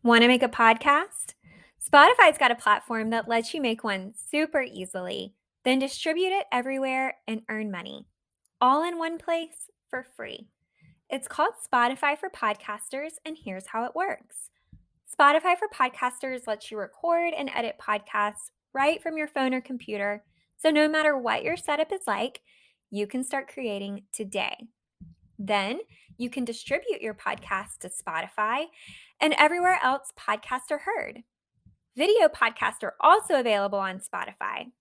Want to make a podcast? Spotify's got a platform that lets you make one super easily, then distribute it everywhere and earn money, all in one place for free. It's called Spotify for Podcasters, and here's how it works. Spotify for Podcasters lets you record and edit podcasts right from your phone or computer, so no matter what your setup is like, you can start creating today. Then you can distribute your podcast to Spotify and everywhere else podcasts are heard. Video podcasts are also available on Spotify.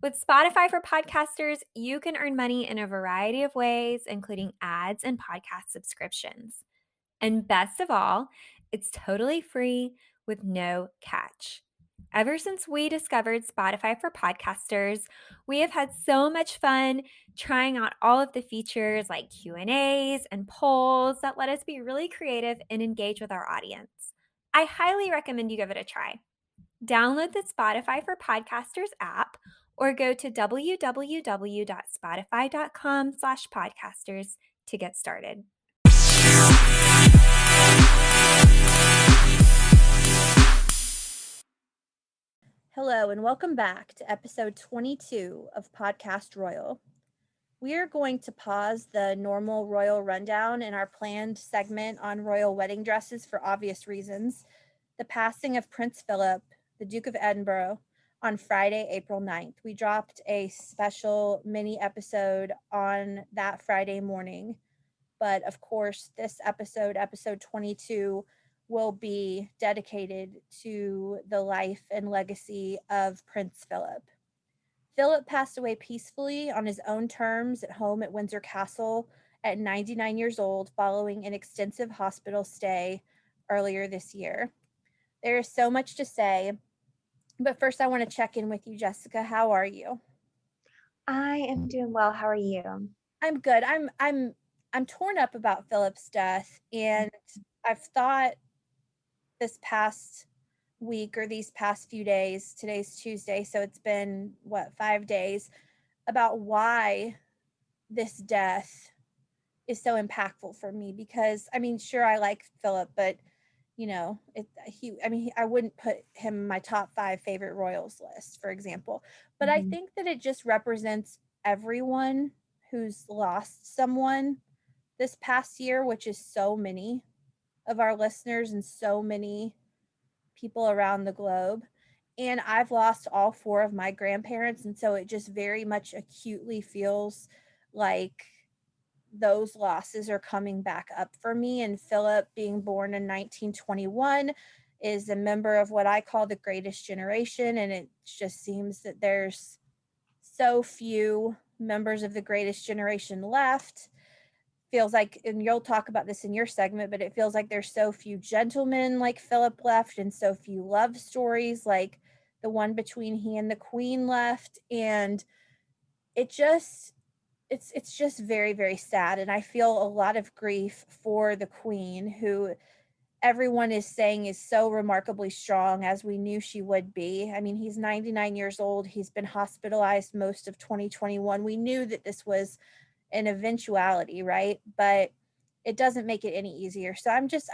With Spotify for Podcasters, you can earn money in a variety of ways, including ads and podcast subscriptions. And best of all, it's totally free with no catch. Ever since we discovered Spotify for Podcasters, we have had so much fun trying out all of the features like Q&As and polls that let us be really creative and engage with our audience. I highly recommend you give it a try. Download the Spotify for Podcasters app or go to www.spotify.com/podcasters to get started. Hello, and welcome back to episode 22 of Podcast Royal. We are going to pause the normal royal rundown in our planned segment on royal wedding dresses for obvious reasons. The passing of Prince Philip, the Duke of Edinburgh, on Friday, April 9th. We dropped a special mini episode on that Friday morning. But of course, this episode 22, will be dedicated to the life and legacy of Prince Philip. Philip passed away peacefully on his own terms at home at Windsor Castle at 99 years old following an extensive hospital stay earlier this year. There is so much to say, but first I want to check in with you, Jessica. How are you? I am doing well. How are you? I'm good. I'm torn up about Philip's death, and I've thought this past week or these past few days, today's Tuesday, so it's been 5 days, about why this death is so impactful for me. Because I mean, sure, I like Philip, but you know, I wouldn't put him in my top 5 favorite royals list, for example. But I think that it just represents everyone who's lost someone this past year, which is so many of our listeners and so many people around the globe. And I've lost all 4 of my grandparents, and so it just very much acutely feels like those losses are coming back up for me. And Philip, being born in 1921, is a member of what I call the greatest generation, and it just seems that there's so few members of the greatest generation left. Feels like, and you'll talk about this in your segment, but it feels like there's so few gentlemen like Philip left, and so few love stories like the one between he and the Queen left. And it's just very, very sad. And I feel a lot of grief for the Queen, who everyone is saying is so remarkably strong, as we knew she would be. I mean, he's 99 years old. He's been hospitalized most of 2021. We knew that this was an eventuality, right? But it doesn't make it any easier. So I'm just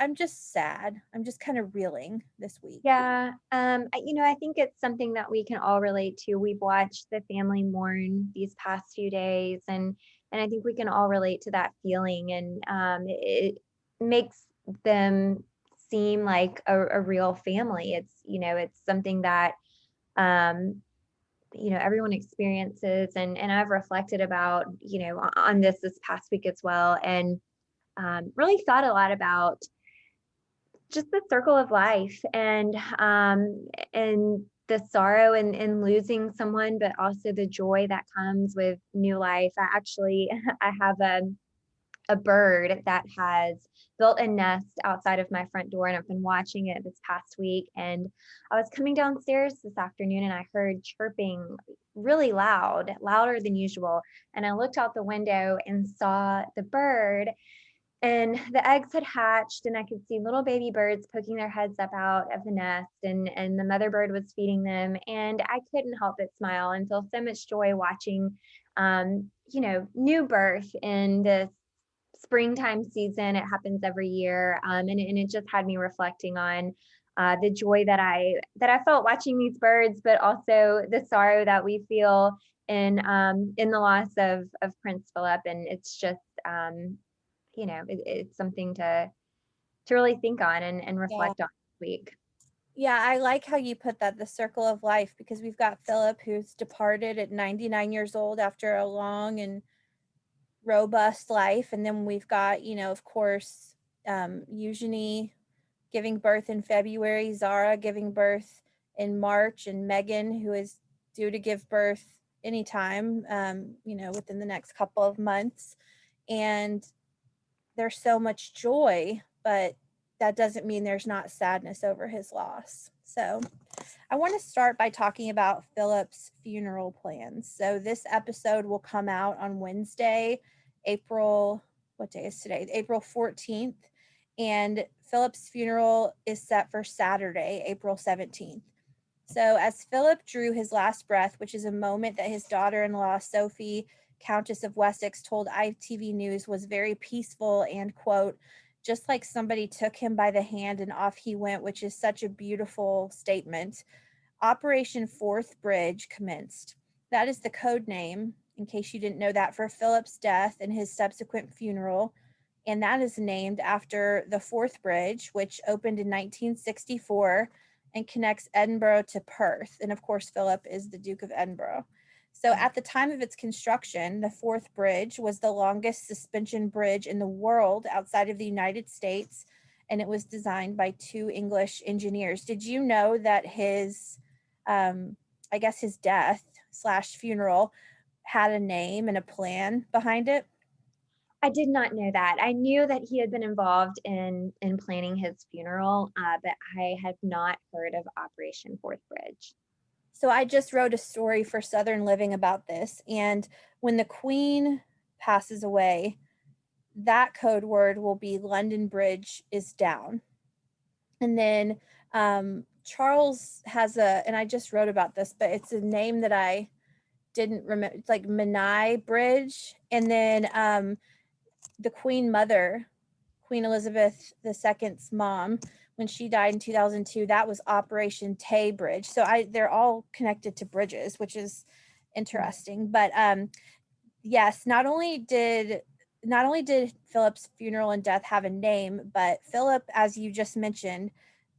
sad. I'm just kind of reeling this week. Yeah. I think it's something that we can all relate to. We've watched the family mourn these past few days, and I think we can all relate to that feeling. And it makes them seem like a real family. It's something that everyone experiences, and I've reflected about on this past week as well, and really thought a lot about just the circle of life, and the sorrow in losing someone, but also the joy that comes with new life. I have a bird that has built a nest outside of my front door, and I've been watching it this past week. And I was coming downstairs this afternoon, and I heard chirping really loud, louder than usual. And I looked out the window and saw the bird, and the eggs had hatched, and I could see little baby birds poking their heads up out of the nest, and the mother bird was feeding them. And I couldn't help but smile and feel so much joy watching new birth in this springtime season. It happens every year. And it just had me reflecting on the joy that I felt watching these birds, but also the sorrow that we feel in the loss of Prince Philip. And it's just it's something to really think on and Yeah. reflect on this week. Yeah, I like how you put that, the circle of life, because we've got Philip who's departed at 99 years old after a long and robust life. And then we've got, of course, Eugenie giving birth in February, Zara giving birth in March, and Megan, who is due to give birth anytime, within the next couple of months. And there's so much joy, but that doesn't mean there's not sadness over his loss. So I want to start by talking about Philip's funeral plans. So this episode will come out on Wednesday, what day is today? April 14th. And Philip's funeral is set for Saturday, April 17th. So as Philip drew his last breath, which is a moment that his daughter-in-law, Sophie, Countess of Wessex, told ITV News was very peaceful and, quote, just like somebody took him by the hand and off he went, which is such a beautiful statement. Operation Fourth Bridge commenced. That is the code name, in case you didn't know that, for Philip's death and his subsequent funeral. And that is named after the Forth Bridge, which opened in 1964 and connects Edinburgh to Perth. And of course, Philip is the Duke of Edinburgh. So at the time of its construction, the Forth Bridge was the longest suspension bridge in the world outside of the United States, and it was designed by two English engineers. Did you know that his, his death / funeral had a name and a plan behind it? I did not know that. I knew that he had been involved in planning his funeral, but I had not heard of Operation Fourth Bridge. So I just wrote a story for Southern Living about this. And when the Queen passes away, that code word will be London Bridge is down. And then Charles has and I just wrote about this, but it's a name that I didn't remember. It's like Menai Bridge. And then the Queen Mother, Queen Elizabeth II's mom, when she died in 2002, that was Operation Tay Bridge. So they're all connected to bridges, which is interesting. But yes, not only did Philip's funeral and death have a name, but Philip, as you just mentioned,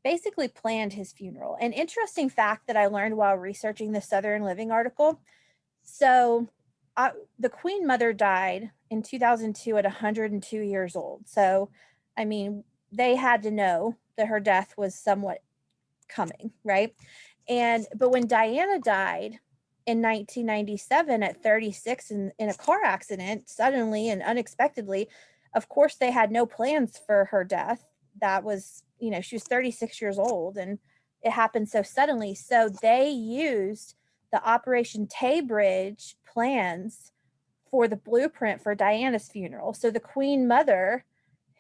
basically planned his funeral. An interesting fact that I learned while researching the Southern Living article. So the Queen Mother died in 2002 at 102 years old. So, I mean, they had to know that her death was somewhat coming, right? But when Diana died in 1997 at 36 in a car accident, suddenly and unexpectedly, of course, they had no plans for her death. That was, she was 36 years old and it happened so suddenly. So they used the Operation Tay Bridge plans for the blueprint for Diana's funeral. So the Queen Mother,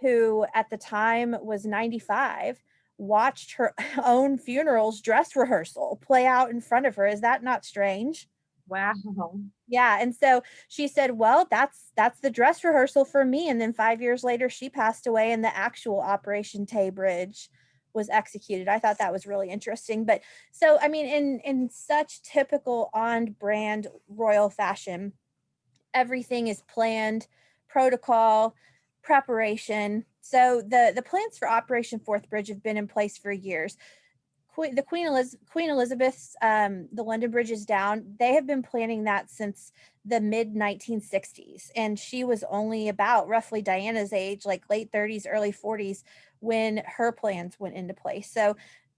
who at the time was 95, watched her own funeral's dress rehearsal play out in front of her. Is that not strange? Wow. Yeah. And so she said, well, that's the dress rehearsal for me. And then 5 years later, she passed away and the actual Operation Tay Bridge was executed. I thought that was really interesting. But so, I mean, in such typical on brand royal fashion, everything is planned, protocol, preparation. So the plans for Operation Fourth Bridge have been in place for years. Queen Elizabeth's, the London Bridge is down. They have been planning that since the mid 1960s, and she was only about roughly Diana's age, like late 30s, early 40s, when her plans went into place. So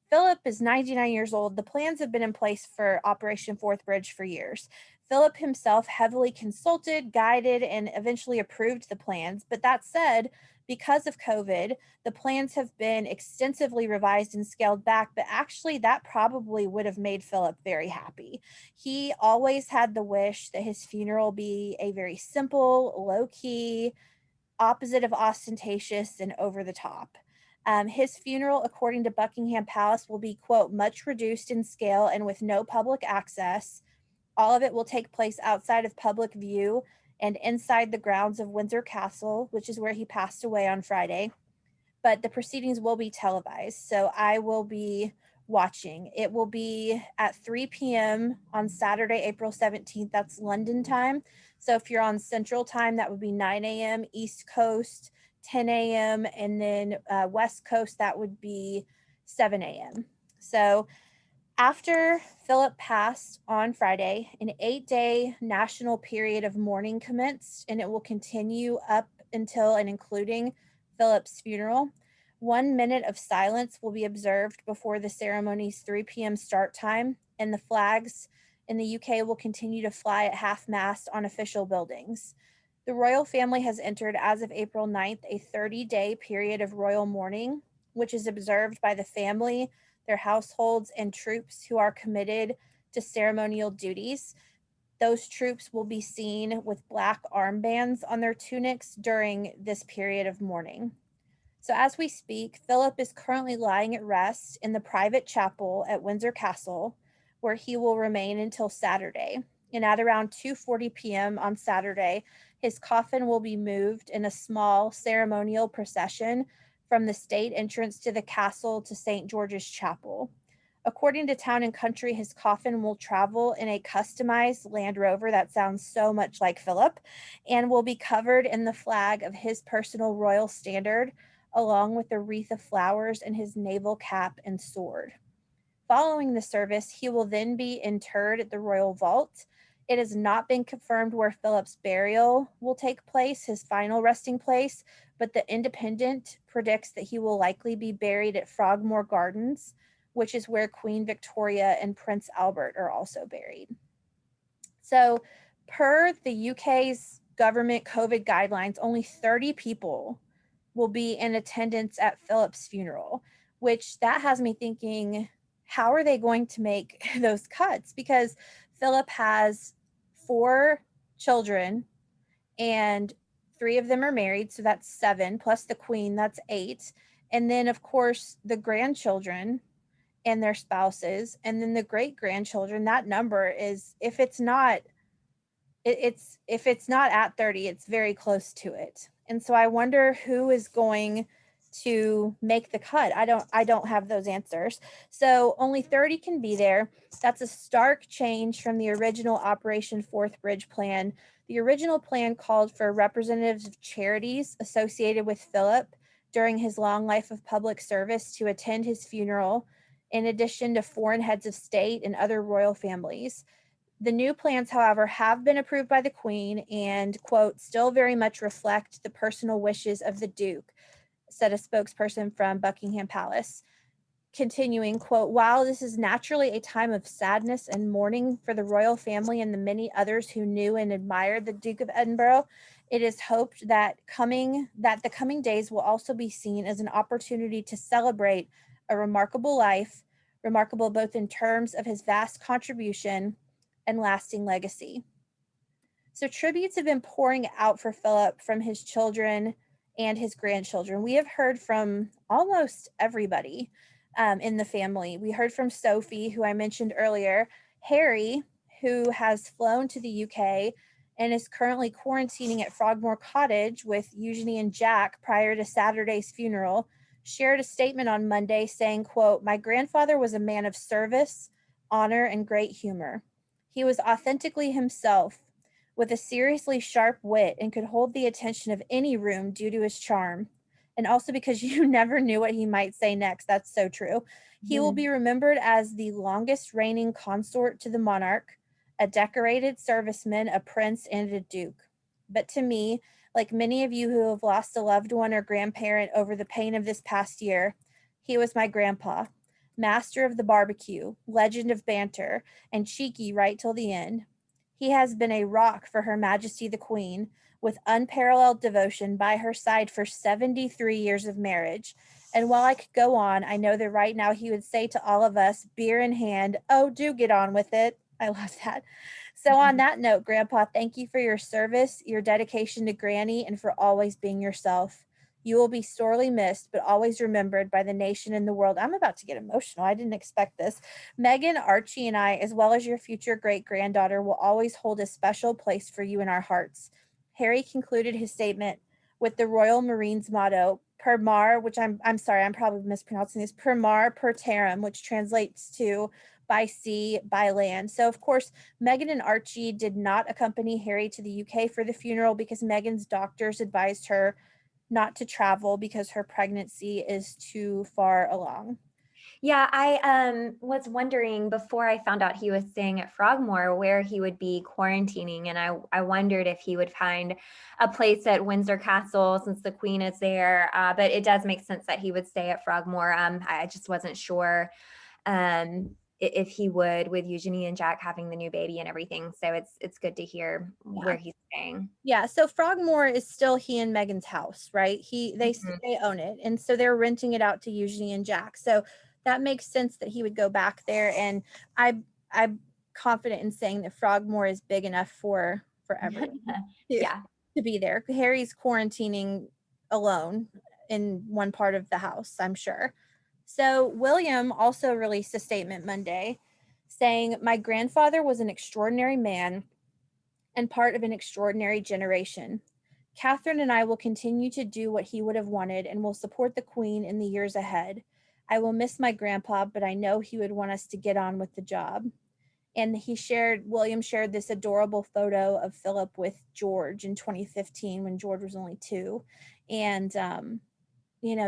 Philip is 99 years old. The plans have been in place for Operation Fourth Bridge for years. Philip himself heavily consulted, guided, and eventually approved the plans. But that said, because of COVID, the plans have been extensively revised and scaled back, but actually that probably would have made Philip very happy. He always had the wish that his funeral be a very simple, low-key, opposite of ostentatious and over the top. His funeral, according to Buckingham Palace, will be, quote, much reduced in scale and with no public access. All of it will take place outside of public view and inside the grounds of Windsor Castle, which is where he passed away on Friday. but the proceedings will be televised. So I will be watching. It will be at 3 p.m. on Saturday, April 17th. That's London time. So if you're on Central Time, that would be 9 a.m. East Coast, 10 a.m. And then West Coast, that would be 7 a.m. So after Philip passed on Friday, an 8-day national period of mourning commenced, and it will continue up until and including Philip's funeral. 1 minute of silence will be observed before the ceremony's 3 p.m. start time, and the flags in the UK will continue to fly at half mast on official buildings. The royal family has entered, as of April 9th, a 30-day period of royal mourning, which is observed by the family, their households, and troops who are committed to ceremonial duties. Those troops will be seen with black armbands on their tunics during this period of mourning. So, as we speak, Philip is currently lying at rest in the private chapel at Windsor Castle, where he will remain until Saturday. And at around 2:40 p.m. on Saturday, his coffin will be moved in a small ceremonial procession from the state entrance to the castle to St. George's Chapel. According to Town and Country, his coffin will travel in a customized Land Rover that sounds so much like Philip and will be covered in the flag of his personal royal standard, along with a wreath of flowers and his naval cap and sword. Following the service, he will then be interred at the royal vault. It has not been confirmed where Philip's burial will take place, his final resting place, but the Independent predicts that he will likely be buried at Frogmore Gardens, which is where Queen Victoria and Prince Albert are also buried. So, per the UK's government COVID guidelines, only 30 people will be in attendance at Philip's funeral, which that has me thinking, how are they going to make those cuts? Because Philip has 4 children and 3 of them are married. So that's 7, plus the queen, that's 8. And then, of course, the grandchildren and their spouses. And then the great grandchildren, that number is, if it's not if it's not at 30, it's very close to it. And so I wonder who is going to make the cut. I don't have those answers. So only 30 can be there. That's a stark change from the original Operation Fourth Bridge plan. The original plan called for representatives of charities associated with Philip during his long life of public service to attend his funeral, in addition to foreign heads of state and other royal families. The new plans, however, have been approved by the Queen and, quote, still very much reflect the personal wishes of the Duke, said a spokesperson from Buckingham Palace. Continuing, quote, while this is naturally a time of sadness and mourning for the royal family and the many others who knew and admired the Duke of Edinburgh, it is hoped that the coming days will also be seen as an opportunity to celebrate a remarkable life, remarkable both in terms of his vast contribution and lasting legacy. So tributes have been pouring out for Philip from his children and his grandchildren. We have heard from almost everybody in the family. We heard from Sophie, who I mentioned earlier, Harry, who has flown to the UK and is currently quarantining at Frogmore Cottage with Eugenie and Jack prior to Saturday's funeral, shared a statement on Monday saying, quote, my grandfather was a man of service, honor, and great humor. He was authentically himself, with a seriously sharp wit, and could hold the attention of any room due to his charm. And also because you never knew what he might say next. That's so true. He will be remembered as the longest reigning consort to the monarch, a decorated serviceman, a prince, and a duke. But to me, like many of you who have lost a loved one or grandparent over the pain of this past year, he was my grandpa, master of the barbecue, legend of banter, and cheeky right till the end. He has been a rock for Her Majesty the Queen, with unparalleled devotion by her side for 73 years of marriage. And while I could go on, I know that right now he would say to all of us, beer in hand, oh, do get on with it. I love that. So on that note, Grandpa, thank you for your service, your dedication to Granny, and for always being yourself. You will be sorely missed, but always remembered by the nation and the world. I'm about to get emotional. I didn't expect this. Megan, Archie, and I, as well as your future great-granddaughter, will always hold a special place for you in our hearts. Harry concluded his statement with the Royal Marines motto, per mar, which I'm sorry, I'm probably mispronouncing this, per mar per terram, which translates to by sea, by land. So of course, Meghan and Archie did not accompany Harry to the UK for the funeral because Meghan's doctors advised her not to travel because her pregnancy is too far along. Yeah, I was wondering before I found out he was staying at Frogmore where he would be quarantining, and I wondered if he would find a place at Windsor Castle since the Queen is there. But it does make sense that he would stay at Frogmore. I just wasn't sure if he would with Eugenie and Jack having the new baby and everything. So it's good to hear Yeah. where he's staying. Yeah, so Frogmore is still he and Meghan's house, right? Mhm. They own it, and so they're renting it out to Eugenie and Jack. So that makes sense that he would go back there. And I'm confident in saying that Frogmore is big enough for everyone to, Yeah. to be there. Harry's quarantining alone in one part of the house, I'm sure. So William also released a statement Monday saying, "My grandfather was an extraordinary man and part of an extraordinary generation. Catherine and I will continue to do what he would have wanted and will support the Queen in the years ahead. I will miss my grandpa, but I know he would want us to get on with the job." And William shared this adorable photo of Philip with George in 2015 when George was only 2. And,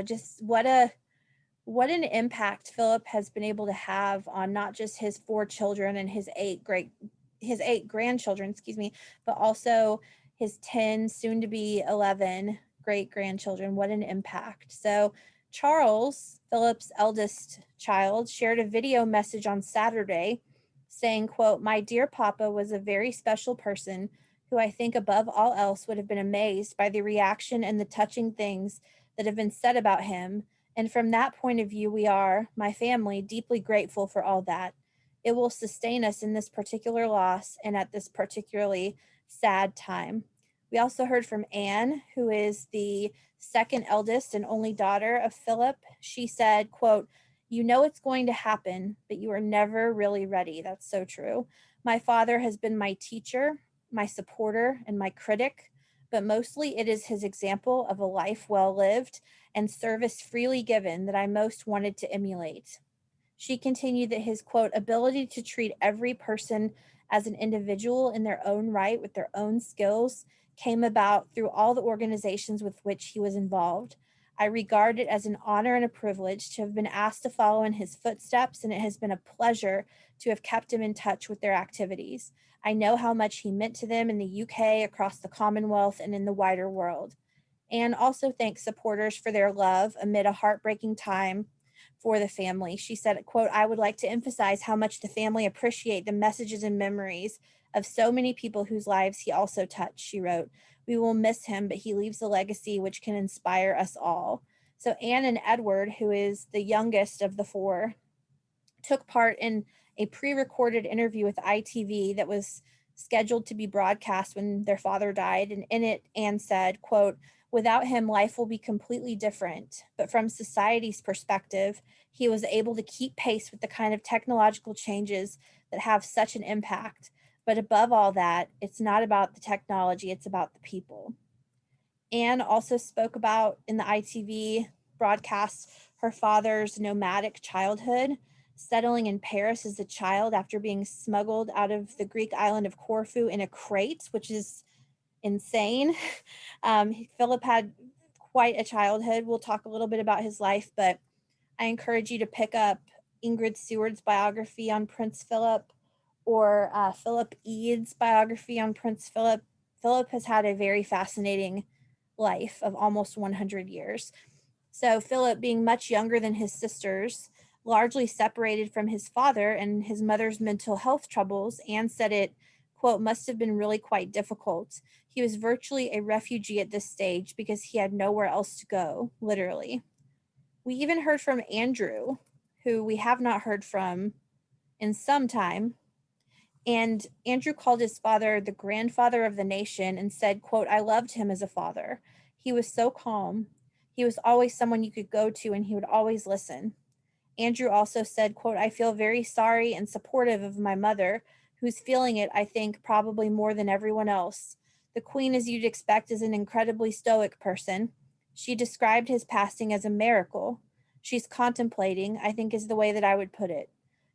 just what an impact Philip has been able to have on not just his 4 children and his 8 grandchildren, excuse me, but also his 10, soon to be 11 great grandchildren. What an impact. So Charles, Philip's eldest child, shared a video message on Saturday saying, quote, "My dear Papa was a very special person who I think above all else would have been amazed by the reaction and the touching things that have been said about him. And from that point of view, we are, my family, deeply grateful for all that. It will sustain us in this particular loss and at this particularly sad time." We also heard from Anne, who is the second eldest and only daughter of Philip. She said, quote, "You know it's going to happen, but you are never really ready." That's so true. "My father has been my teacher, my supporter, and my critic, but mostly it is his example of a life well lived and service freely given that I most wanted to emulate." She continued that his, quote, "ability to treat every person as an individual in their own right with their own skills came about through all the organizations with which he was involved. I regard it as an honor and a privilege to have been asked to follow in his footsteps, and it has been a pleasure to have kept him in touch with their activities. I know how much he meant to them in the UK, across the Commonwealth, and in the wider world." And also thanks supporters for their love amid a heartbreaking time for the family. She said, quote, "I would like to emphasize how much the family appreciate the messages and memories of so many people whose lives he also touched." She wrote, "We will miss him, but he leaves a legacy which can inspire us all." So Anne and Edward, who is the youngest of the 4, took part in a pre-recorded interview with ITV that was scheduled to be broadcast when their father died. And in it, Anne said, quote, "Without him, life will be completely different. But from society's perspective, he was able to keep pace with the kind of technological changes that have such an impact. But above all that, it's not about the technology, it's about the people." Anne also spoke about in the ITV broadcast her father's nomadic childhood, settling in Paris as a child after being smuggled out of the Greek island of Corfu in a crate, which is insane. Philip had quite a childhood. We'll talk a little bit about his life, but I encourage you to pick up Ingrid Seward's biography on Prince Philip or Philip Eads' biography on Prince Philip. Philip has had a very fascinating life of almost 100 years. So, Philip, being much younger than his sisters, largely separated from his father and his mother's mental health troubles, Anne said it, quote, "must have been really quite difficult. He was virtually a refugee at this stage because he had nowhere else to go, literally." We even heard from Andrew, who we have not heard from in some time. And Andrew called his father the grandfather of the nation and said, quote, "I loved him as a father. He was so calm. He was always someone you could go to and he would always listen." Andrew also said, quote, "I feel very sorry and supportive of my mother, who's feeling it, I think, probably more than everyone else. The Queen, as you'd expect, is an incredibly stoic person. She described his passing as a miracle. She's contemplating, I think is the way that I would put it.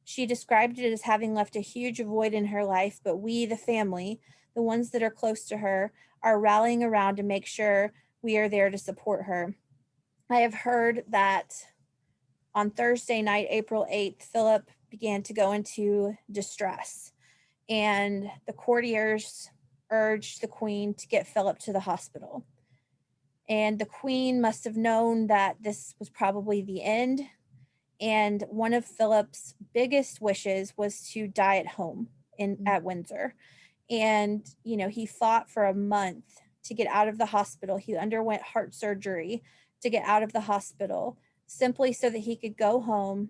She described it as having left a huge void in her life, but we, the family, the ones that are close to her, are rallying around to make sure we are there to support her. I have heard that on Thursday night, April 8th, Philip began to go into distress, and the courtiers urged the Queen to get Philip to the hospital. And the Queen must have known that this was probably the end. And one of Philip's biggest wishes was to die at home at Windsor. And, he fought for a month to get out of the hospital. He underwent heart surgery to get out of the hospital simply so that he could go home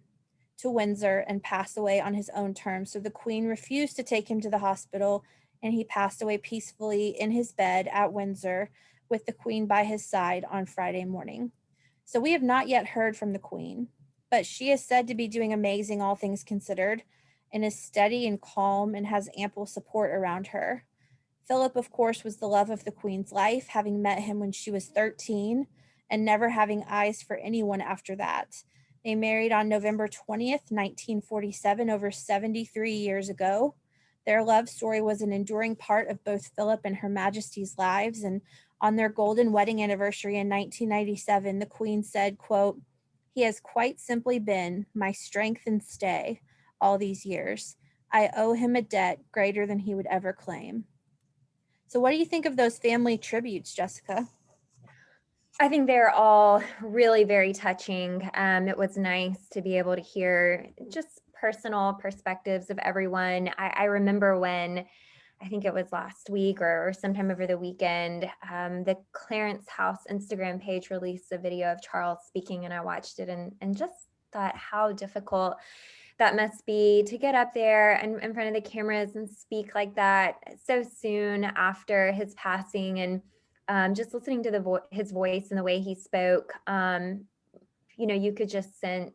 to Windsor and pass away on his own terms. So the Queen refused to take him to the hospital, and he passed away peacefully in his bed at Windsor with the Queen by his side on Friday morning. So we have not yet heard from the Queen, but she is said to be doing amazing, all things considered, and is steady and calm and has ample support around her. Philip, of course, was the love of the Queen's life, having met him when she was 13 and never having eyes for anyone after that. They married on November 20th, 1947, over 73 years ago. Their love story was an enduring part of both Philip and Her Majesty's lives, and on their golden wedding anniversary in 1997, the Queen said, quote, "He has quite simply been my strength and stay all these years. I owe him a debt greater than he would ever claim." So what do you think of those family tributes, Jessica? I think they're all really very touching. It was nice to be able to hear just personal perspectives of everyone. I remember when, I think it was last week or sometime over the weekend, the Clarence House Instagram page released a video of Charles speaking, and I watched it and just thought how difficult that must be to get up there and in front of the cameras and speak like that so soon after his passing. And just listening to his voice and the way he spoke, you could just sense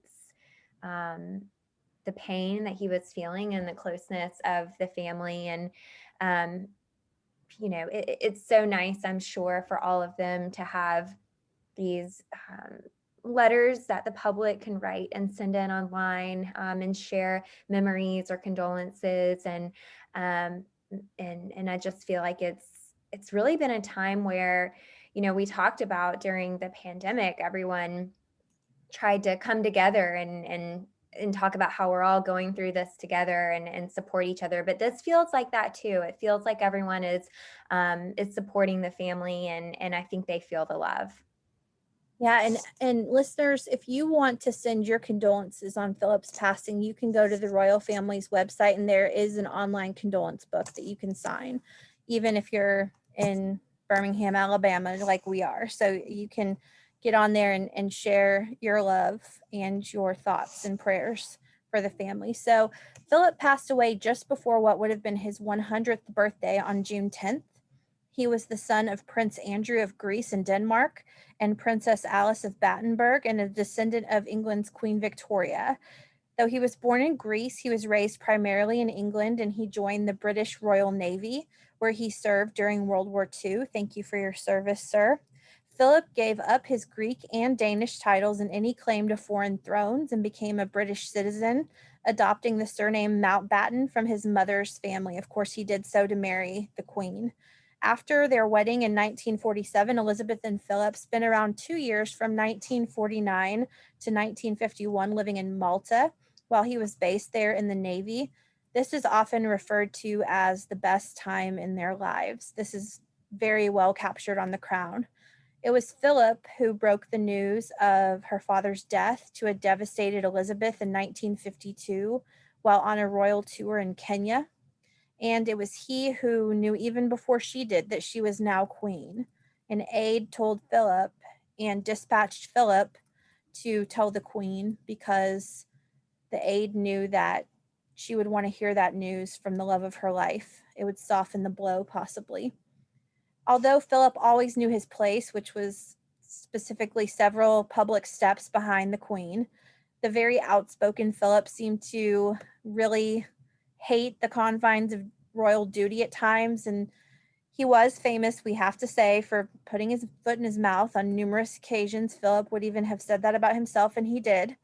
the pain that he was feeling and the closeness of the family. And it's so nice, I'm sure, for all of them to have these letters that the public can write and send in online, and share memories or condolences. And I just feel like it's really been a time where, we talked about during the pandemic, everyone tried to come together and talk about how we're all going through this together and support each other. But this feels like that too. It feels like everyone is supporting the family, and I think they feel the love. Yeah, and listeners, if you want to send your condolences on Philip's passing, you can go to the royal family's website, and there is an online condolence book that you can sign, even if you're in Birmingham, Alabama, like we are. So you can get on there and share your love and your thoughts and prayers for the family. So Philip passed away just before what would have been his 100th birthday on June 10th. He was the son of Prince Andrew of Greece and Denmark and Princess Alice of Battenberg, and a descendant of England's Queen Victoria. Though he was born in Greece, he was raised primarily in England, and he joined the British Royal Navy, where he served during World War II. Thank you for your service, sir. Philip gave up his Greek and Danish titles and any claim to foreign thrones and became a British citizen, adopting the surname Mountbatten from his mother's family. Of course, he did so to marry the Queen. After their wedding in 1947, Elizabeth and Philip spent around 2 years from 1949 to 1951 living in Malta while he was based there in the Navy. This is often referred to as the best time in their lives. This is very well captured on The Crown. It was Philip who broke the news of her father's death to a devastated Elizabeth in 1952 while on a royal tour in Kenya. And it was he who knew even before she did that she was now queen. An aide told Philip and dispatched Philip to tell the queen because the aide knew that she would want to hear that news from the love of her life. It would soften the blow, possibly. Although Philip always knew his place, which was specifically several public steps behind the queen, the very outspoken Philip seemed to really hate the confines of royal duty at times, and He was famous, we have to say, for putting his foot in his mouth on numerous occasions. Philip would even have said that about himself, and he did.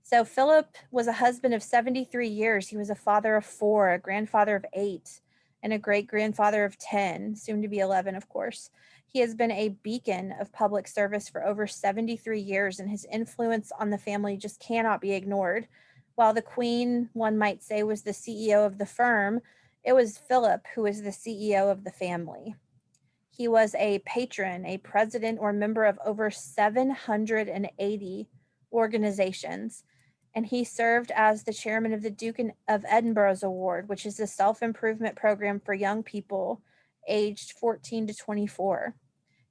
So Philip was a husband of 73 years. He was a father of 4, a grandfather of 8, and a great-grandfather of 10, soon to be 11, of course. He has been a beacon of public service for over 73 years, and his influence on the family just cannot be ignored. While the Queen, one might say, was the CEO of the firm, it was Philip who was the CEO of the family. He was a patron, a president, or member of over 780 organizations, and he served as the chairman of the Duke of Edinburgh's Award, which is a self-improvement program for young people aged 14 to 24.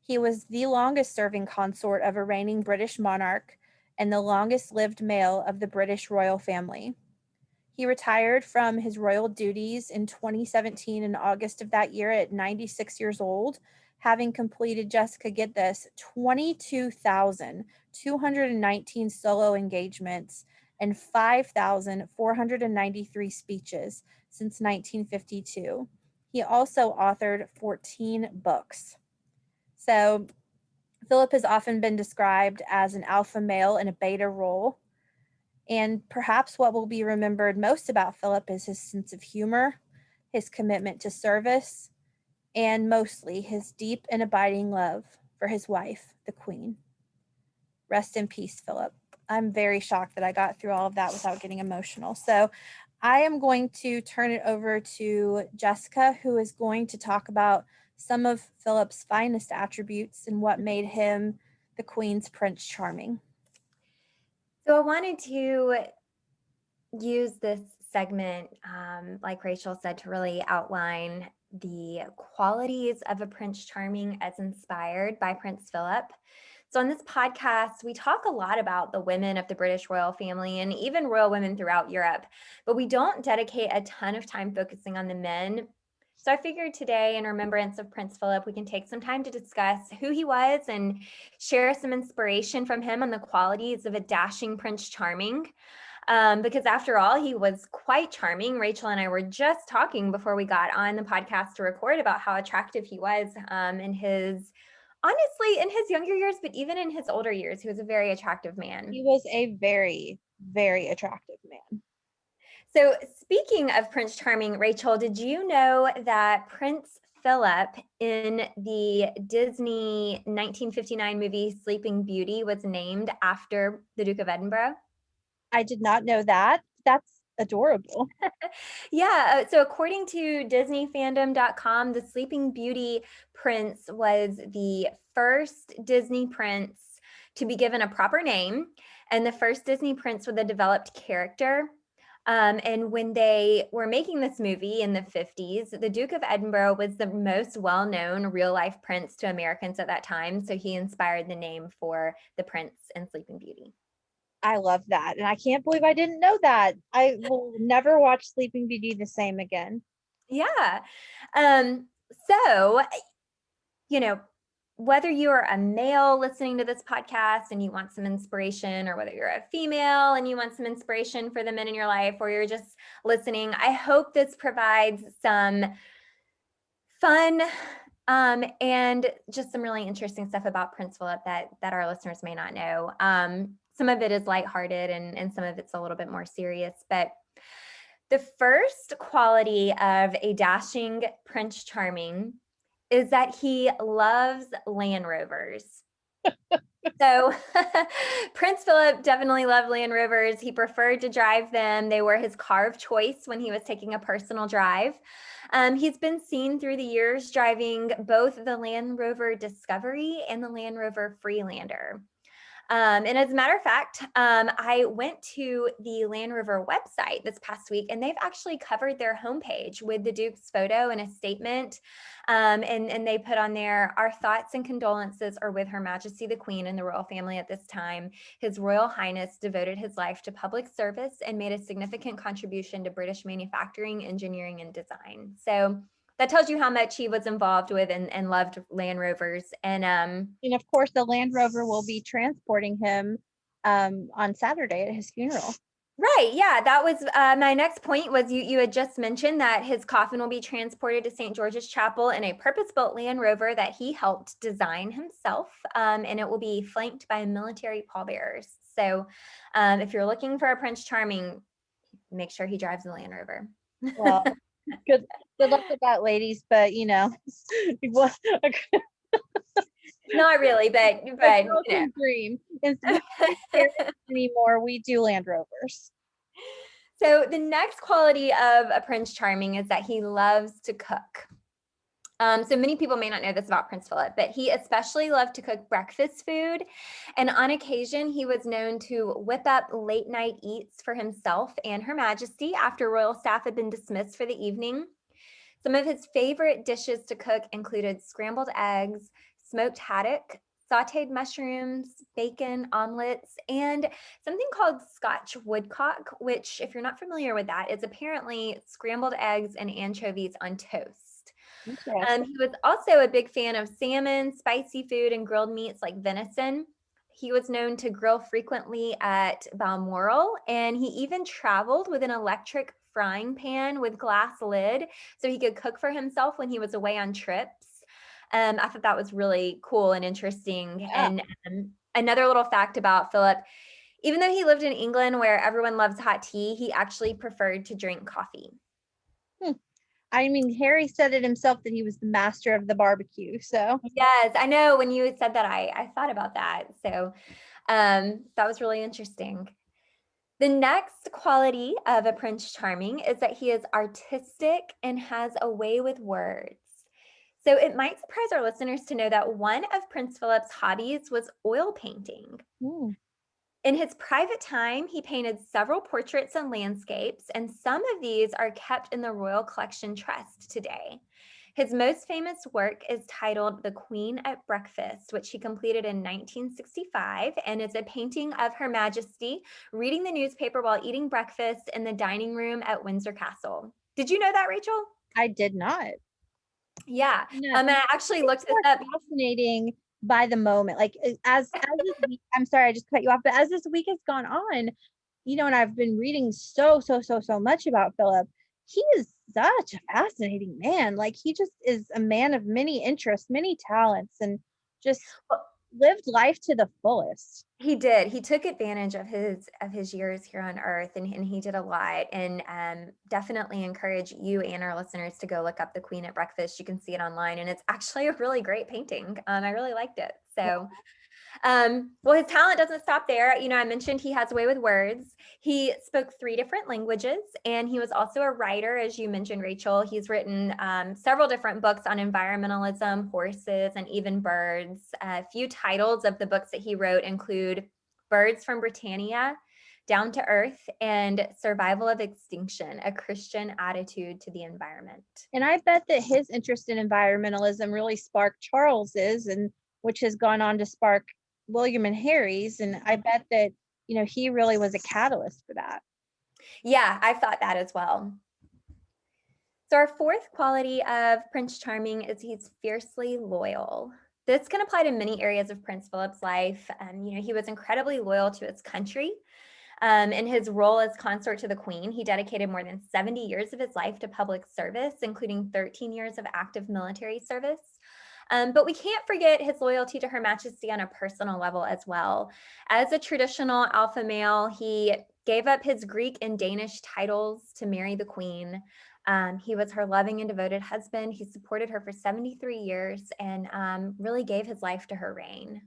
He was the longest serving consort of a reigning British monarch and the longest lived male of the British royal family. He retired from his royal duties in 2017 in August of that year at 96 years old, having completed, Jessica, get this, 22,219 solo engagements and 5,493 speeches since 1952. He also authored 14 books. So Philip has often been described as an alpha male in a beta role. And perhaps what will be remembered most about Philip is his sense of humor, his commitment to service, and mostly his deep and abiding love for his wife, the Queen. Rest in peace, Philip. I'm very shocked that I got through all of that without getting emotional. So I am going to turn it over to Jessica, who is going to talk about some of Philip's finest attributes and what made him the Queen's Prince Charming. So I wanted to use this segment, like Rachel said, to really outline the qualities of a Prince Charming as inspired by Prince Philip. So on this podcast, we talk a lot about the women of the British royal family and even royal women throughout Europe, but we don't dedicate a ton of time focusing on the men. So I figured today, in remembrance of Prince Philip, we can take some time to discuss who he was and share some inspiration from him on the qualities of a dashing Prince Charming. Because after all, he was quite charming. Rachel and I were just talking before we got on the podcast to record about how attractive he was in his younger years, but even in his older years, he was a very attractive man. He was a very, very attractive man. So speaking of Prince Charming, Rachel, did you know that Prince Philip in the Disney 1959 movie Sleeping Beauty was named after the Duke of Edinburgh? I did not know that. That's adorable. Yeah. So according to DisneyFandom.com, the Sleeping Beauty prince was the first Disney prince to be given a proper name and the first Disney prince with a developed character. And when they were making this movie in the 50s, the Duke of Edinburgh was the most well-known real-life prince to Americans at that time. So he inspired the name for the prince in Sleeping Beauty. I love that. And I can't believe I didn't know that. I will never watch Sleeping Beauty the same again. Yeah. So, whether you're a male listening to this podcast and you want some inspiration, or whether you're a female and you want some inspiration for the men in your life, or you're just listening, I hope this provides some fun and just some really interesting stuff about Prince Philip that our listeners may not know. Some of it is lighthearted and some of it's a little bit more serious, but the first quality of a dashing Prince Charming is that he loves Land Rovers. So Prince Philip definitely loved Land Rovers. He preferred to drive them. They were his car of choice when he was taking a personal drive. He's been seen through the years driving both the Land Rover Discovery and the Land Rover Freelander. And as a matter of fact, I went to the Land Rover website this past week, and they've actually covered their homepage with the Duke's photo and a statement. And they put on there, "Our thoughts and condolences are with Her Majesty the Queen and the royal family at this time. His Royal Highness devoted his life to public service and made a significant contribution to British manufacturing, engineering, and design." So that tells you how much he was involved with and loved Land Rovers. And of course, the Land Rover will be transporting him on Saturday at his funeral. Right. Yeah. That was my next point was you had just mentioned that his coffin will be transported to St. George's Chapel in a purpose-built Land Rover that he helped design himself. And it will be flanked by military pallbearers. So if you're looking for a Prince Charming, make sure he drives the Land Rover. Well, good luck with that, ladies. But what Not really, but American dream is we don't carriers anymore. We do Land Rovers. So the next quality of a Prince Charming is that he loves to cook. So many people may not know this about Prince Philip, but he especially loved to cook breakfast food. And on occasion, he was known to whip up late night eats for himself and Her Majesty after royal staff had been dismissed for the evening. Some of his favorite dishes to cook included scrambled eggs, smoked haddock, sauteed mushrooms, bacon, omelets, and something called Scotch woodcock, which, if you're not familiar with that, is apparently scrambled eggs and anchovies on toast. He was also a big fan of salmon, spicy food, and grilled meats like venison. He was known to grill frequently at Balmoral, and he even traveled with an electric frying pan with glass lid so he could cook for himself when he was away on trips. I thought that was really cool and interesting. Yeah. And another little fact about Philip, even though he lived in England where everyone loves hot tea, he actually preferred to drink coffee. I mean, Harry said it himself that he was the master of the barbecue. So Yes, I know when you said that, I thought about that. So that was really interesting. The next quality of a Prince Charming is that he is artistic and has a way with words. So it might surprise our listeners to know that one of Prince Philip's hobbies was oil painting. In his private time, he painted several portraits and landscapes, and some of these are kept in the Royal Collection Trust today. His most famous work is titled The Queen at Breakfast, which he completed in 1965, and it's a painting of Her Majesty reading the newspaper while eating breakfast in the dining room at Windsor Castle. Did you know that, Rachel? I did not. Yeah. And I actually looked this up. Fascinating by the moment. Like as this week, I'm sorry, I just cut you off, but as this week has gone on, and I've been reading so much about Philip. He is such a fascinating man. Like he just is a man of many interests, many talents, and just lived life to the fullest. He did. He took advantage of his years here on Earth, and he did a lot. And definitely encourage you and our listeners to go look up The Queen at Breakfast. You can see it online, and it's actually a really great painting. I really liked it. So. Well, his talent doesn't stop there. I mentioned he has a way with words. He spoke 3 different languages, and he was also a writer, as you mentioned, Rachel. He's written several different books on environmentalism, horses, and even birds. A few titles of the books that he wrote include Birds from Britannia, Down to Earth, and Survival of Extinction, a Christian attitude to the environment. And I bet that his interest in environmentalism really sparked Charles's, and which has gone on to spark William and Harry's. And I bet that, he really was a catalyst for that. Yeah, I thought that as well. So our 4th quality of Prince Charming is he's fiercely loyal. This can apply to many areas of Prince Philip's life. He was incredibly loyal to his country. In his role as consort to the Queen, he dedicated more than 70 years of his life to public service, including 13 years of active military service. But we can't forget his loyalty to Her Majesty on a personal level as well. As a traditional alpha male, he gave up his Greek and Danish titles to marry the Queen. He was her loving and devoted husband. He supported her for 73 years and really gave his life to her reign.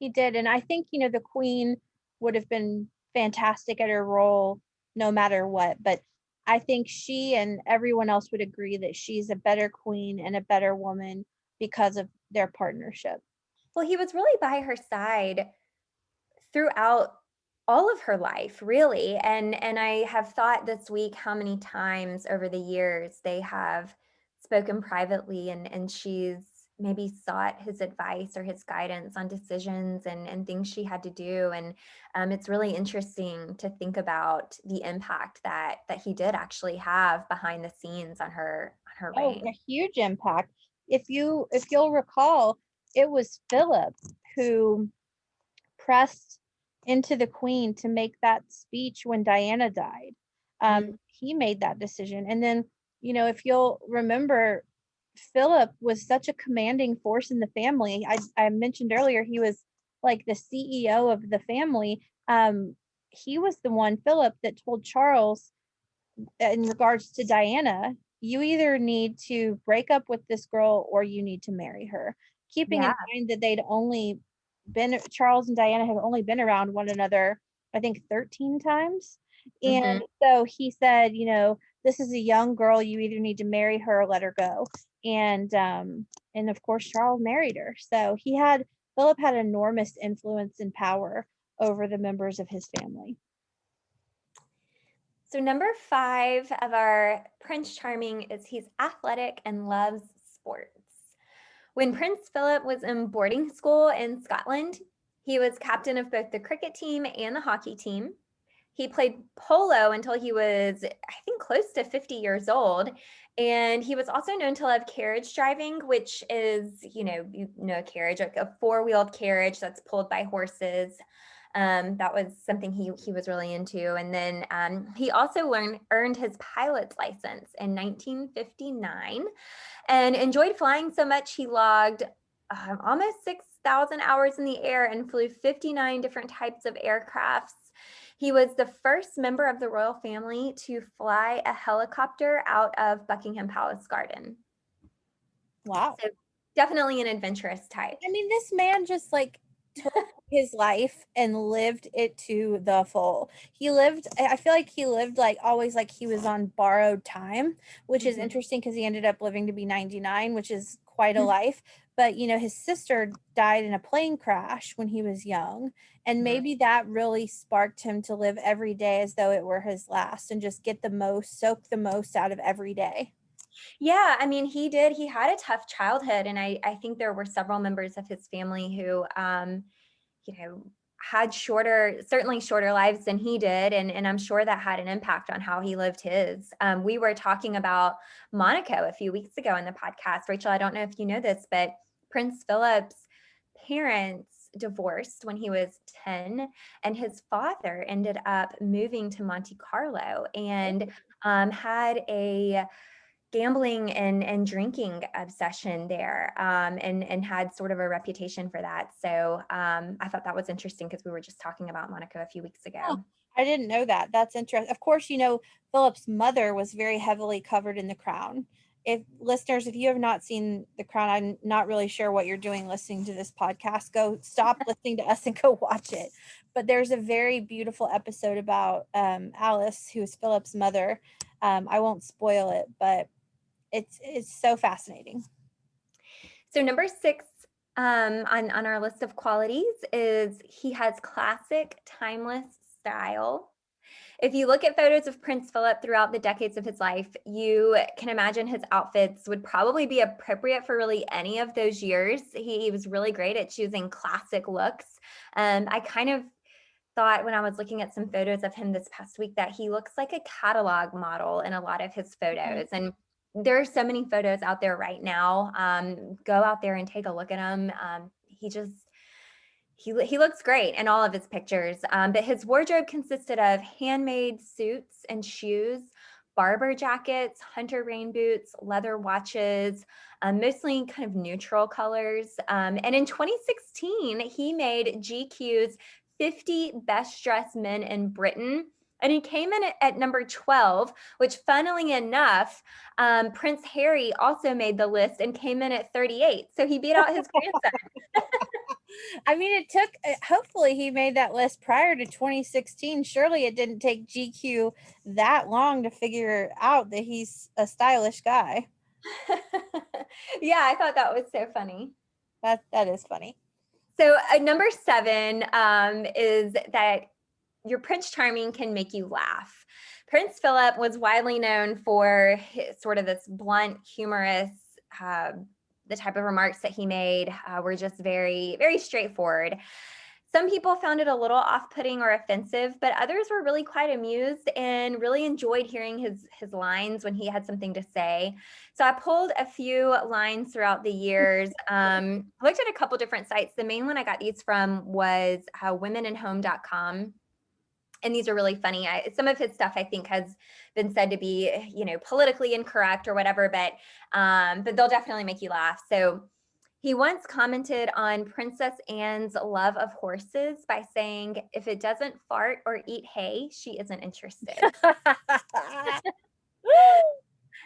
He did. And I think, the Queen would have been fantastic at her role no matter what. But I think she and everyone else would agree that she's a better queen and a better woman because of their partnership. Well, he was really by her side throughout all of her life, really. And I have thought this week how many times over the years they have spoken privately, and she's maybe sought his advice or his guidance on decisions and things she had to do. And it's really interesting to think about the impact that he did actually have behind the scenes on her reign. A huge impact. If you'll recall, it was Philip who pressed into the queen to make that speech when Diana died. Mm. He made that decision. And then, if you'll remember, Philip was such a commanding force in the family. I mentioned earlier he was like the CEO of the family. He was the one, Philip, that told Charles in regards to Diana, you either need to break up with this girl or you need to marry her. Keeping in Yeah. mind that they'd only been, Charles and Diana have only been around one another, I think 13 times. Hmm. And so he said, this is a young girl, you either need to marry her or let her go. And of course Charles married her. So Philip had enormous influence and power over the members of his family. So number 5 of our Prince Charming is he's athletic and loves sports. When Prince Philip was in boarding school in Scotland, he was captain of both the cricket team and the hockey team. He played polo until he was, I think, close to 50 years old. And he was also known to love carriage driving, which is, a carriage, like a four-wheeled carriage that's pulled by horses. That was something he was really into. And then he also earned his pilot's license in 1959 and enjoyed flying so much he logged almost 6,000 hours in the air and flew 59 different types of aircrafts. He was the first member of the royal family to fly a helicopter out of Buckingham Palace garden. Wow. So definitely an adventurous type. I mean, this man just like took his life and lived it to the full. I feel like he lived like always like he was on borrowed time, which is Mhm. interesting because he ended up living to be 99, which is quite a life. But, his sister died in a plane crash when he was young. And Mhm. maybe that really sparked him to live every day as though it were his last and just soak the most out of every day. Yeah, I mean, he did. He had a tough childhood, and I think there were several members of his family who, had certainly shorter lives than he did, and I'm sure that had an impact on how he lived his. We were talking about Monaco a few weeks ago in the podcast. Rachel, I don't know if you know this, but Prince Philip's parents divorced when he was 10, and his father ended up moving to Monte Carlo and had a gambling and drinking obsession there, and had sort of a reputation for that. So I thought that was interesting because we were just talking about Monaco a few weeks Huh, ago. I didn't know that. That's interesting. Of course, Philip's mother was very heavily covered in The Crown. If listeners, if you have not seen The Crown, I'm not really sure what you're doing listening to this podcast. Go stop listening to us and go watch it. But there's a very beautiful episode about Alice, who is Philip's mother. I won't spoil it, but it's so fascinating. So number 6 on our list of qualities is he has classic, timeless style. If you look at photos of Prince Philip throughout the decades of his life, you can imagine his outfits would probably be appropriate for really any of those years. He was really great at choosing classic looks. I kind of thought when I was looking at some photos of him this past week that he looks like a catalog model in a lot of his photos. And there are so many photos out there right now. Go out there and take a look at him. He looks great in all of his pictures. But his wardrobe consisted of handmade suits and shoes, barber jackets, hunter rain boots, leather watches, mostly kind of neutral colors. And in 2016, he made GQ's 50 best dressed men in Britain. And he came in at number 12, which funnily enough, Prince Harry also made the list and came in at 38. So he beat out his grandson. I mean, hopefully he made that list prior to 2016. Surely it didn't take GQ that long to figure out that he's a stylish guy. Yeah, I thought that was so funny. That is funny. So number 7 is that your Prince Charming can make you laugh. Prince Philip was widely known for sort of this blunt, humorous, the type of remarks that he made were just very, very straightforward. Some people found it a little off-putting or offensive, but others were really quite amused and really enjoyed hearing his lines when he had something to say. So I pulled a few lines throughout the years. Looked at a couple different sites. The main one I got these from was womeninhome.com. And these are really funny. Some of his stuff I think has been said to be, politically incorrect or whatever, but they'll definitely make you laugh. So he once commented on Princess Anne's love of horses by saying, "If it doesn't fart or eat hay, she isn't interested."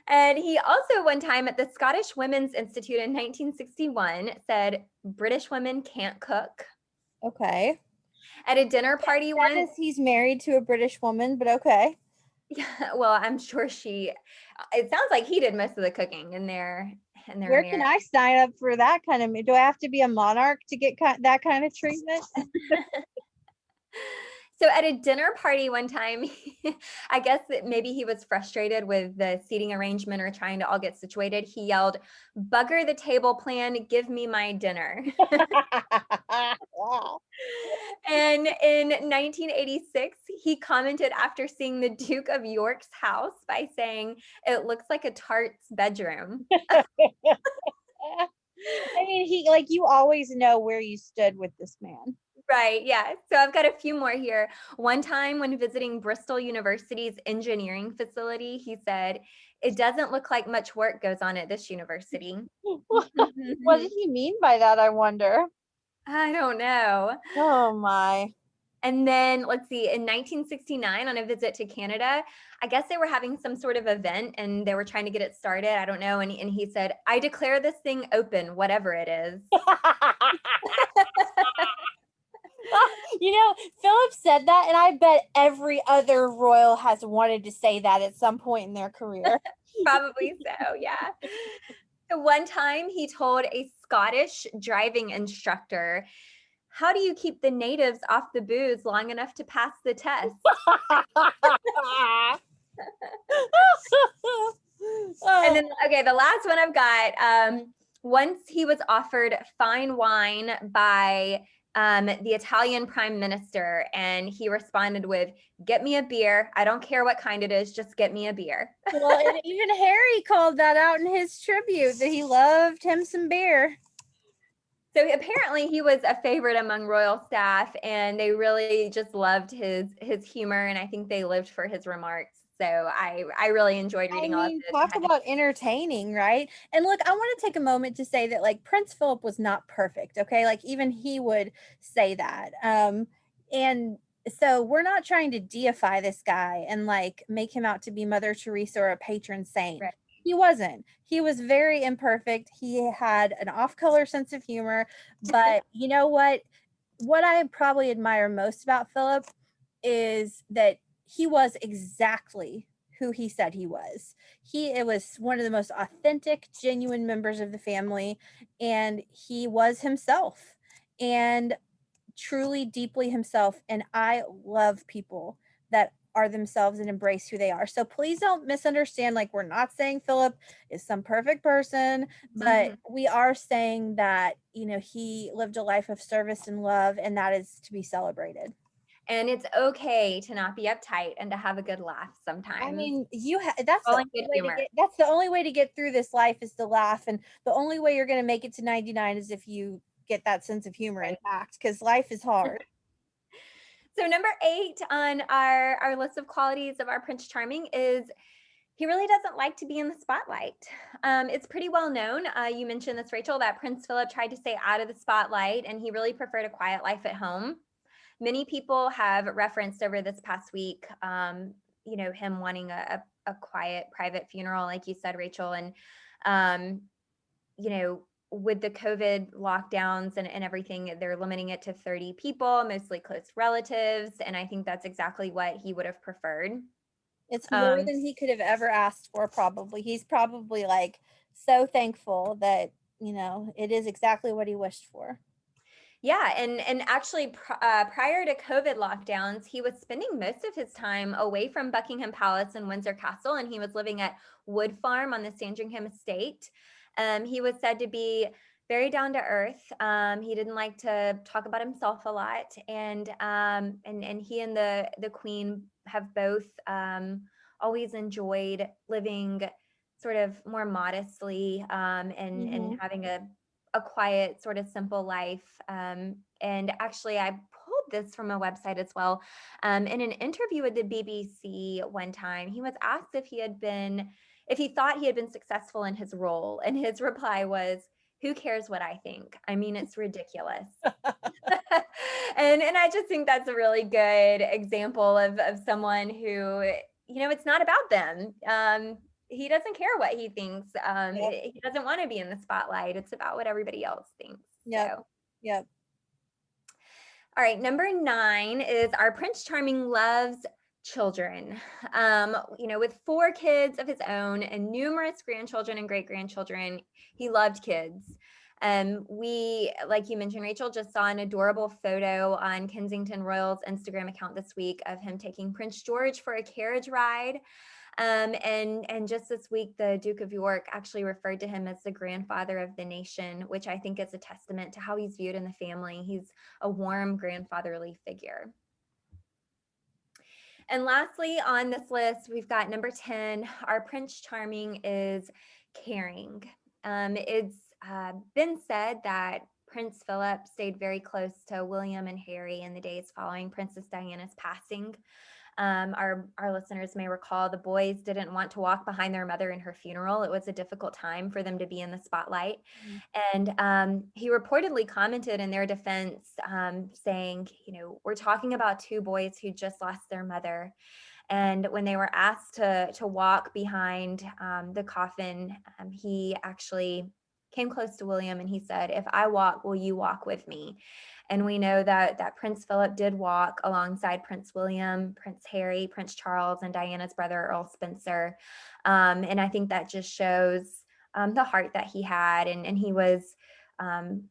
And he also one time at the Scottish Women's Institute in 1961 said, "British women can't cook." Okay. At a dinner party That once, is, he's married to a British woman, but okay. yeah, well, I'm sure it sounds like he did most of the cooking in their Where can marriage. I sign up for that kind of? Do I have to be a monarch to get that kind of treatment? So at a dinner party one time, I guess that maybe he was frustrated with the seating arrangement or trying to all get situated. He yelled, "Bugger the table plan, give me my dinner." And in 1986, he commented after seeing the Duke of York's house by saying, "It looks like a tart's bedroom." I mean, you always know where you stood with this man. Right, yeah. So I've got a few more here. One time when visiting Bristol University's engineering facility, he said, "It doesn't look like much work goes on at this university." What did he mean by that, I wonder? I don't know. Oh my. And then let's see, in 1969, on a visit to Canada, I guess they were having some sort of event and they were trying to get it started. I don't know. And he said, "I declare this thing open, whatever it is." Philip said that, and I bet every other royal has wanted to say that at some point in their career. Probably so, yeah. So one time he told a Scottish driving instructor, "How do you keep the natives off the booze long enough to pass the test?" And then, okay, the last one I've got. Once he was offered fine wine by the Italian prime minister, and he responded with, "Get me a beer. I don't care what kind it is. Just get me a beer." Well, and even Harry called that out in his tribute, that he loved him some beer. So apparently he was a favorite among royal staff, and they really just loved his humor, and I think they lived for his remarks. So I really enjoyed reading all of this. Talk about entertaining, right? And look, I want to take a moment to say that Prince Philip was not perfect, okay? Even he would say that. And so we're not trying to deify this guy and make him out to be Mother Teresa or a patron saint. Right. He wasn't. He was very imperfect. He had an off-color sense of humor, but you know what? What I probably admire most about Philip is that he was exactly who he said he was. It was one of the most authentic, genuine members of the family, and he was himself, and truly deeply himself. And I love people that are themselves and embrace who they are. So please don't misunderstand. We're not saying Philip is some perfect person, but we are saying that, he lived a life of service and love, and that is to be celebrated. And it's okay to not be uptight and to have a good laugh sometimes. I mean, that's All the in good only way humor. that's the only way to get through this life, is to laugh, and the only way you're going to make it to 99 is if you get that sense of humor intact, because life is hard. So number 8 on our list of qualities of our Prince Charming is he really doesn't like to be in the spotlight. It's pretty well known. You mentioned this, Rachel, that Prince Philip tried to stay out of the spotlight, and he really preferred a quiet life at home. Many people have referenced over this past week, him wanting a quiet, private funeral, like you said, Rachel. And, with the COVID lockdowns and everything, they're limiting it to 30 people, mostly close relatives. And I think that's exactly what he would have preferred. It's more than he could have ever asked for, probably. He's probably so thankful that, it is exactly what he wished for. Yeah, and actually, prior to COVID lockdowns, he was spending most of his time away from Buckingham Palace and Windsor Castle, and he was living at Wood Farm on the Sandringham estate. He was said to be very down to earth. He didn't like to talk about himself a lot, and he and the Queen have both always enjoyed living sort of more modestly, and having a quiet, sort of simple life. And actually, I pulled this from a website as well. In an interview with the BBC one time, he was asked if he thought he had been successful in his role, and his reply was, "Who cares what I think? I mean, it's ridiculous." And I just think that's a really good example of someone who, it's not about them. He doesn't care what he thinks. Yep. He doesn't want to be in the spotlight. It's about what everybody else thinks. Yep. So, Yep. all right, number 9 is our Prince Charming loves children. With 4 kids of his own and numerous grandchildren and great grandchildren, he loved kids. We, like you mentioned, Rachel, just saw an adorable photo on Kensington Royal's Instagram account this week of him taking Prince George for a carriage ride. And just this week, the Duke of York actually referred to him as the grandfather of the nation, which I think is a testament to how he's viewed in the family. He's a warm grandfatherly figure. And lastly, on this list, we've got number 10. Our Prince Charming is caring. It's been said that Prince Philip stayed very close to William and Harry in the days following Princess Diana's passing. Our listeners may recall the boys didn't want to walk behind their mother in her funeral. It was a difficult time for them to be in the spotlight. And he reportedly commented in their defense, saying, we're talking about 2 boys who just lost their mother. And when they were asked to walk behind the coffin, he actually came close to William and he said, "If I walk, will you walk with me?" And we know that Prince Philip did walk alongside Prince William, Prince Harry, Prince Charles, and Diana's brother, Earl Spencer. And I think that just shows the heart that he had. And he was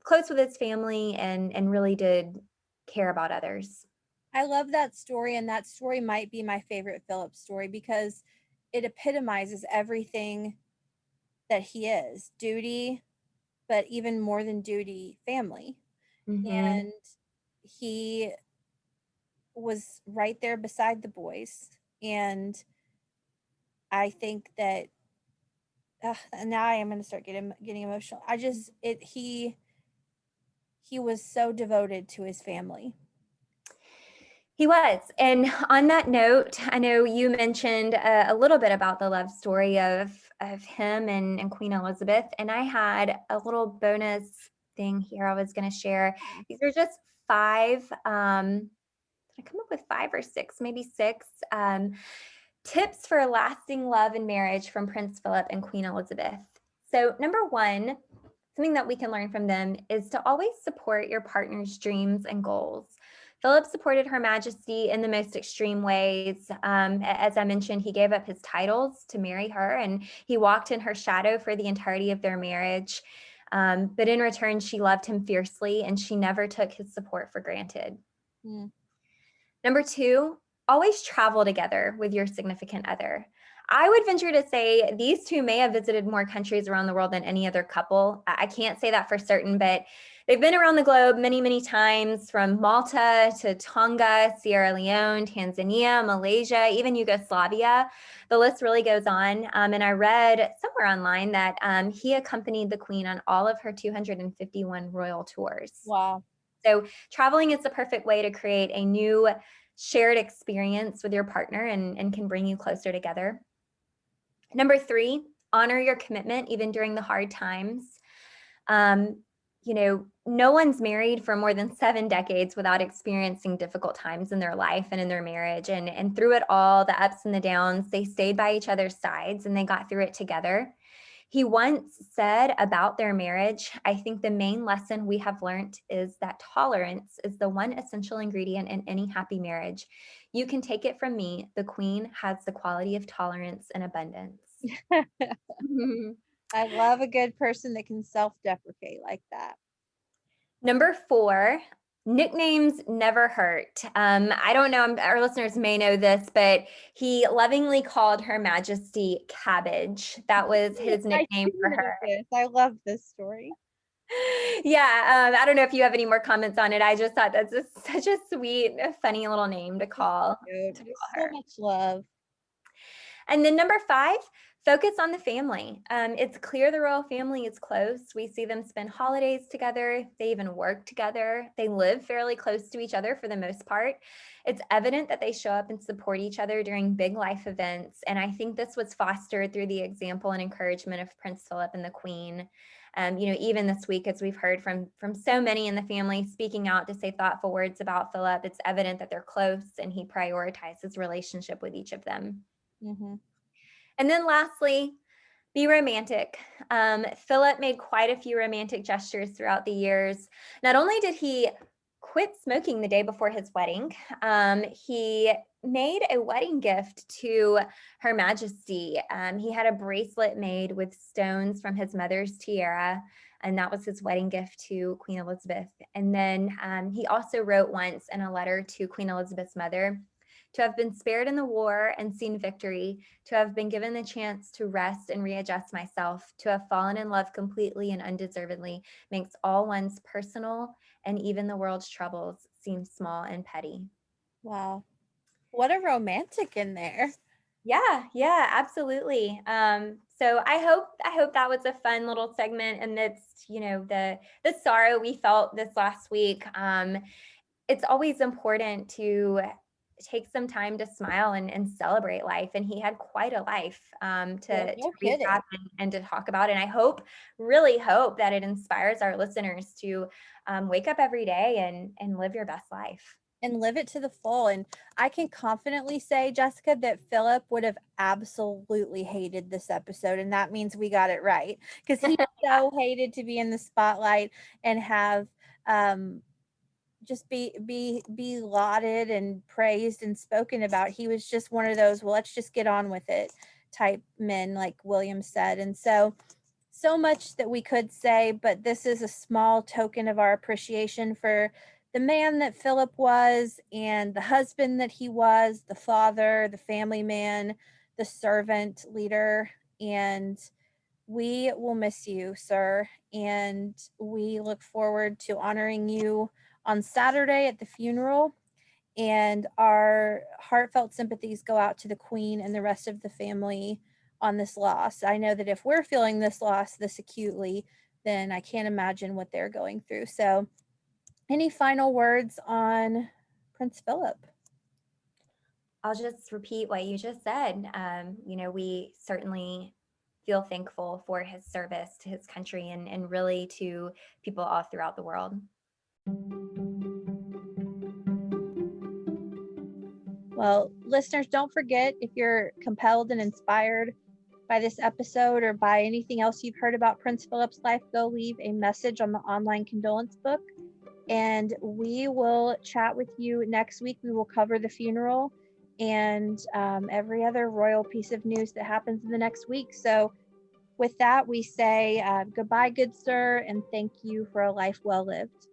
close with his family and really did care about others. I love that story, and that story might be my favorite Philip story because it epitomizes everything that he is: duty, but even more than duty, family. Mm-hmm. And he was right there beside the boys. And I think that now I am going to start getting emotional. He was so devoted to his family. He was. And on that note, I know you mentioned a little bit about the love story of him and Queen Elizabeth. And I had a little bonus thing here I was going to share. These are just 5, I come up with 5 or 6, maybe 6 tips for lasting love and marriage from Prince Philip and Queen Elizabeth. So number 1, something that we can learn from them is to always support your partner's dreams and goals. Philip supported Her Majesty in the most extreme ways. As I mentioned, he gave up his titles to marry her, and he walked in her shadow for the entirety of their marriage. But in return, she loved him fiercely, and she never took his support for granted. Number 2, always travel together with your significant other. I would venture to say these 2 may have visited more countries around the world than any other couple. I can't say that for certain, but they've been around the globe many, many times, from Malta to Tonga, Sierra Leone, Tanzania, Malaysia, even Yugoslavia. The list really goes on. And I read somewhere online that he accompanied the Queen on all of her 251 royal tours. Wow. So traveling is the perfect way to create a new shared experience with your partner and can bring you closer together. Number 3, honor your commitment even during the hard times. No one's married for more than 7 decades without experiencing difficult times in their life and in their marriage. And through it all, the ups and the downs, they stayed by each other's sides and they got through it together. He once said about their marriage, "I think the main lesson we have learned is that tolerance is the one essential ingredient in any happy marriage. You can take it from me, the Queen has the quality of tolerance and abundance." I love a good person that can self-deprecate like that. Number 4, nicknames never hurt. I don't know, our listeners may know this, but he lovingly called Her Majesty Cabbage. That was his nickname for her. I love this story. Yeah, I don't know if you have any more comments on it. I just thought that's such a sweet, funny little name to call Cute. There's so her. much love. And then number 5, focus on the family. It's clear the royal family is close. We see them spend holidays together. They even work together. They live fairly close to each other for the most part. It's evident that they show up and support each other during big life events. And I think this was fostered through the example and encouragement of Prince Philip and the Queen. Even this week, as we've heard from so many in the family speaking out to say thoughtful words about Philip, it's evident that they're close and he prioritizes relationship with each of them. Mm-hmm. And then lastly, be romantic. Philip made quite a few romantic gestures throughout the years. Not only did he quit smoking the day before his wedding, he made a wedding gift to Her Majesty. He had a bracelet made with stones from his mother's tiara, and that was his wedding gift to Queen Elizabeth. And then he also wrote once in a letter to Queen Elizabeth's mother, to have been spared in the war and seen victory, to have been given the chance to rest and readjust myself, to have fallen in love completely and undeservedly, makes all one's personal and even the world's troubles seem small and petty. Wow. What a romantic in there. Yeah, absolutely. So I hope that was a fun little segment amidst, the sorrow we felt this last week. It's always important to take some time to smile and celebrate life. And he had quite a life to No kidding. recap and to talk about. And I really hope that it inspires our listeners to wake up every day and live your best life. And live it to the full. And I can confidently say, Jessica, that Philip would have absolutely hated this episode. And that means we got it right. Because he so hated to be in the spotlight and have just be lauded and praised and spoken about. He was just one of those, well, let's just get on with it type men, like William said. And so much that we could say, but this is a small token of our appreciation for the man that Philip was and the husband that he was, the father, the family man, the servant leader. And we will miss you, sir. And we look forward to honoring you on Saturday at the funeral. And our heartfelt sympathies go out to the Queen and the rest of the family on this loss. I know that if we're feeling this loss this acutely, then I can't imagine what they're going through. So, any final words on Prince Philip? I'll just repeat what you just said. We certainly feel thankful for his service to his country and really to people all throughout the world. Well, listeners, don't forget, if you're compelled and inspired by this episode or by anything else you've heard about Prince Philip's life, go leave a message on the online condolence book. And we will chat with you next week. We will cover the funeral and every other royal piece of news that happens in the next week. So with that, we say goodbye, good sir, and thank you for a life well lived.